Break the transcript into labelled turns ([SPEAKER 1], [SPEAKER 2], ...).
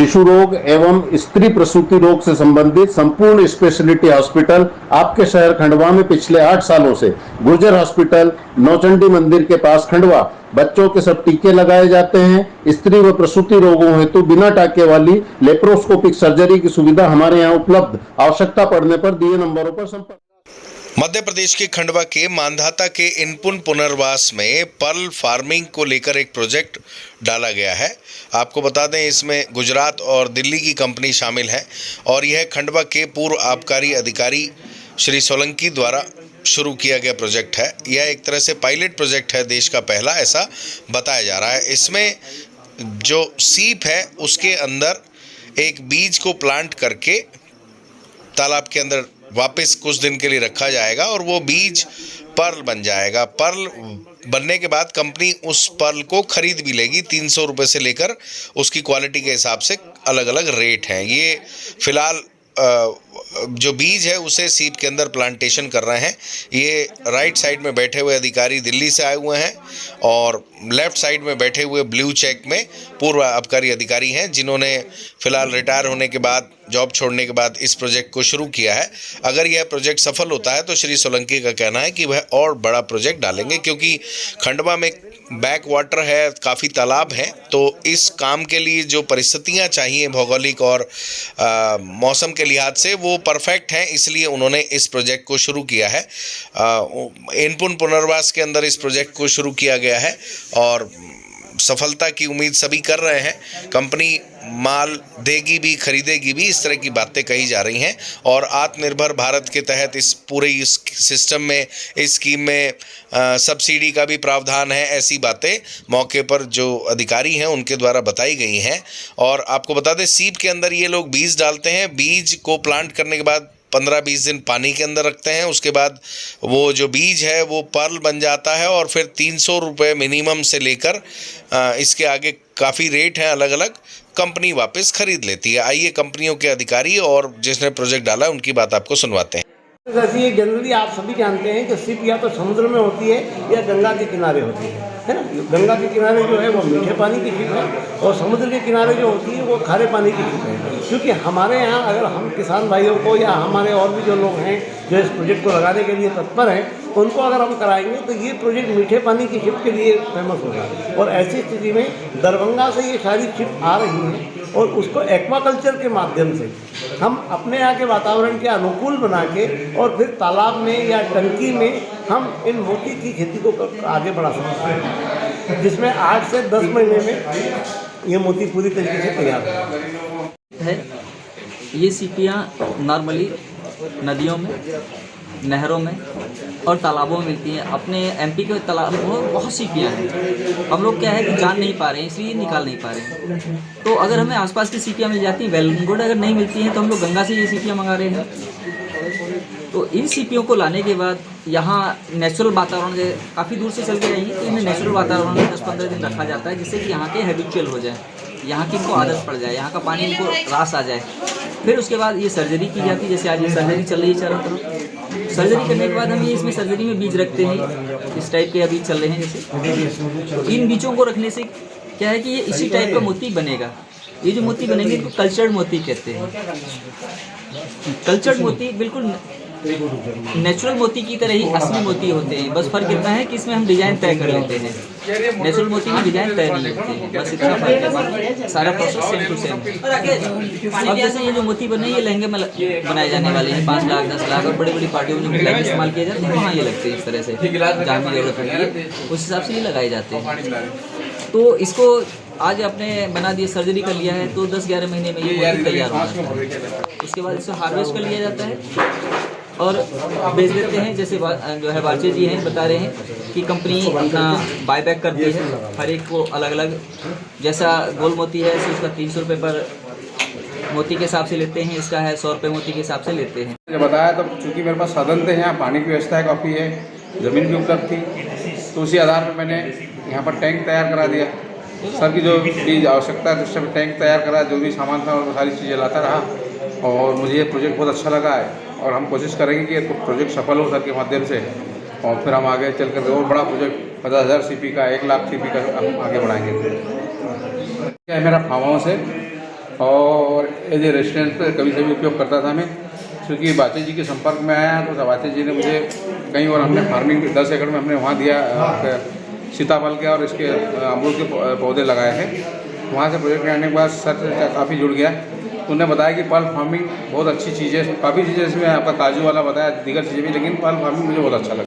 [SPEAKER 1] शिशु रोग एवं स्त्री प्रसूति रोग से संबंधित संपूर्ण स्पेशलिटी हॉस्पिटल आपके शहर खंडवा में पिछले 8 सालों से गुर्जर हॉस्पिटल नौचंडी मंदिर के पास खंडवा। बच्चों के सब टीके लगाए जाते हैं। स्त्री व प्रसूति रोगों हेतु बिना टाके वाली लेप्रोस्कोपिक सर्जरी की सुविधा हमारे यहाँ उपलब्ध। आवश्यकता पड़ने पर दिए नंबरों पर संपर्क।
[SPEAKER 2] मध्य प्रदेश के खंडवा के मांधाता के इनपुन पुनर्वास में पर्ल फार्मिंग को लेकर एक प्रोजेक्ट डाला गया है। आपको बता दें, इसमें गुजरात और दिल्ली की कंपनी शामिल है और यह खंडवा के पूर्व आबकारी अधिकारी श्री सोलंकी द्वारा शुरू किया गया प्रोजेक्ट है। यह एक तरह से पायलट प्रोजेक्ट है, देश का पहला, ऐसा बताया जा रहा है। इसमें जो सीप है उसके अंदर एक बीज को प्लांट करके तालाब के अंदर वापस कुछ दिन के लिए रखा जाएगा और वो बीज पर्ल बन जाएगा। पर्ल बनने के बाद कंपनी उस पर्ल को खरीद भी लेगी। 300 रुपये से लेकर उसकी क्वालिटी के हिसाब से अलग अलग रेट हैं। ये फिलहाल जो बीज है उसे सीप के अंदर प्लांटेशन कर रहे हैं। ये राइट साइड में बैठे हुए अधिकारी दिल्ली से आए हुए हैं और लेफ्ट साइड में बैठे हुए ब्लू चेक में पूर्व आबकारी अधिकारी हैं, जिन्होंने फिलहाल रिटायर होने के बाद, जॉब छोड़ने के बाद इस प्रोजेक्ट को शुरू किया है। अगर यह प्रोजेक्ट सफल होता है तो श्री सोलंकी का कहना है कि वह और बड़ा प्रोजेक्ट डालेंगे, क्योंकि खंडवा में बैक वाटर है, काफ़ी तालाब हैं, तो इस काम के लिए जो परिस्थितियां चाहिए भौगोलिक और मौसम के लिहाज से वो परफेक्ट हैं। इसलिए उन्होंने इस प्रोजेक्ट को शुरू किया है। इनपुन पुनर्वास के अंदर इस प्रोजेक्ट को शुरू किया गया है और सफलता की उम्मीद सभी कर रहे हैं। कंपनी माल देगी भी, खरीदेगी भी, इस तरह की बातें कही जा रही हैं। और आत्मनिर्भर भारत के तहत इस पूरे इस सिस्टम में, इस स्कीम में सब्सिडी का भी प्रावधान है। ऐसी बातें मौके पर जो अधिकारी हैं उनके द्वारा बताई गई हैं। और आपको बता दें, सीप के अंदर ये लोग बीज डालते हैं। बीज को प्लांट करने के बाद 15-20 दिन पानी के अंदर रखते हैं। उसके बाद वो जो बीज है वो पर्ल बन जाता है और फिर 300 रुपये मिनिमम से लेकर इसके आगे काफ़ी रेट हैं अलग अलग, कंपनी वापस खरीद लेती है। आइए कंपनियों के अधिकारी और जिसने प्रोजेक्ट डाला है उनकी बात आपको सुनवाते हैं।
[SPEAKER 3] ये जनरली आप सभी जानते हैं कि सिप या तो समुद्र में होती है या गंगा के किनारे होती है ना। गंगा के किनारे जो है वो मीठे पानी की सिप है और समुद्र के किनारे जो होती है वो खारे पानी की सिप है। क्योंकि हमारे यहाँ अगर हम किसान भाइयों को या हमारे और भी जो लोग हैं जो इस प्रोजेक्ट को लगाने के लिए तत्पर हैं, उनको अगर हम कराएंगे तो ये प्रोजेक्ट मीठे पानी की शिप के लिए फेमस होगा। और ऐसी स्थिति में दरभंगा से ये सारी शिप आ रही हैं और उसको एक्वाकल्चर के माध्यम से हम अपने यहाँ के वातावरण के अनुकूल बना के और फिर तालाब में या टंकी में हम इन मोती की खेती को आगे बढ़ा सकते हैं, जिसमें 8 से 10 महीने में ये मोती पूरी तरीके से तैयार
[SPEAKER 4] है। ये सीपियाँ नॉर्मली नदियों में, नहरों में और तालाबों में मिलती हैं। अपने एमपी के तालाब में बहुत सीपियाँ हैं। हम लोग क्या है कि जान नहीं पा रहे हैं, इसलिए निकाल नहीं पा रहे हैं। तो अगर हमें आसपास की सीपियाँ मिल जाती हैं वेल गुड, अगर नहीं मिलती हैं तो हम लोग गंगा से ये सीपियाँ मंगा रहे हैं। तो इन सीपियों को लाने के बाद यहाँ नेचुरल वातावरण से काफ़ी दूर से चल के आएंगे, तो इन्हें नेचुरल वातावरण में 10-15 दिन रखा जाता है, जिससे कि यहाँ के हैबिचुअल हो जाए, यहाँ की इनको आदत पड़ जाए, यहाँ का पानी इनको रास आ जाए। फिर उसके बाद ये सर्जरी की जाती है, जैसे आज ये सर्जरी चल रही है चारों तरफ। सर्जरी करने के बाद हम ये इसमें सर्जरी में बीज रखते हैं, इस टाइप के अभी चल रहे हैं जैसे। इन बीजों को रखने से क्या है कि ये इसी टाइप का मोती बनेगा। ये जो मोती बनेंगे इनको कल्चर्ड मोती कहते हैं। कल्चर्ड मोती बिल्कुल नेचुरल मोती की तरह ही असली मोती होते हैं। बस फर्क इतना है कि इसमें हम डिजाइन तय कर लेते हैं। नेचुरल मोती में डिजाइन तय नहीं होती है, बस इतना फर्क है। बाकी सारा प्रोसेस सेम टू सेम। अब जैसे ये जो मोती बने ये लहंगे में बनाए जाने वाले हैं, 5 लाख 10 लाख और बड़ी बड़ी पार्टियों में जो मिठाई इस्तेमाल किए जाते हैं वहाँ ये लगते हैं इस तरह से, जहाँ की जरूरत होती है उस हिसाब से ये लगाए जाते हैं। तो इसको आज आपने बना दिया, सर्जरी कर लिया है, तो 10-11 महीने में ये मोती तैयार हो जाता है। उसके बाद इसे हार्वेस्ट कर लिया जाता है और बेच देते हैं। जैसे जो है वाचे जी हैं बता रहे हैं कि कंपनी अपना बायबैक करती है, हर एक को अलग अलग, जैसा गोल मोती है इसका 300 रुपये पर मोती के हिसाब से लेते हैं, इसका है 100 रुपये मोती के हिसाब से लेते हैं।
[SPEAKER 5] मुझे बताया तो चूँकि मेरे पास साधन थे, यहाँ पानी की व्यवस्था है, काफ़ी है, ज़मीन भी उपलब्ध थी, तो उसी आधार पर मैंने यहाँ पर टैंक तैयार करा दिया। सर की जो भी आवश्यकता है तो उस समय टैंक तैयार करा, जो भी सामान था वो सारी चीज़ें लाता रहा और मुझे ये प्रोजेक्ट बहुत अच्छा लगा है। और हम कोशिश करेंगे कि ये प्रोजेक्ट सफल हो सर के माध्यम से और फिर हम आगे चल कर और बड़ा प्रोजेक्ट 50,000 सीपी का, 1 लाख सीपी का हम आगे बढ़ाएंगे। क्या है, मेरा फार्म हाउस है और एज ए रेस्टोरेंट पर कभी कभी उपयोग करता था मैं, क्योंकि बाचे जी के संपर्क में आया तो बाचे जी ने मुझे कहीं और हमने फार्मिंग 10 एकड़ में हमने वहाँ दिया सीताफल के और इसके अमरूद के पौधे लगाए हैं। वहाँ से प्रोजेक्ट आने के बाद सर से काफ़ी जुड़ गया। उन्होंने बताया कि पल्प फार्मिंग बहुत अच्छी चीज़ है, काफ़ी चीज़ें इसमें आपका काजू वाला बताया, दीगर चीज़ें भी, लेकिन पल्प फार्मिंग मुझे बहुत अच्छा लगा।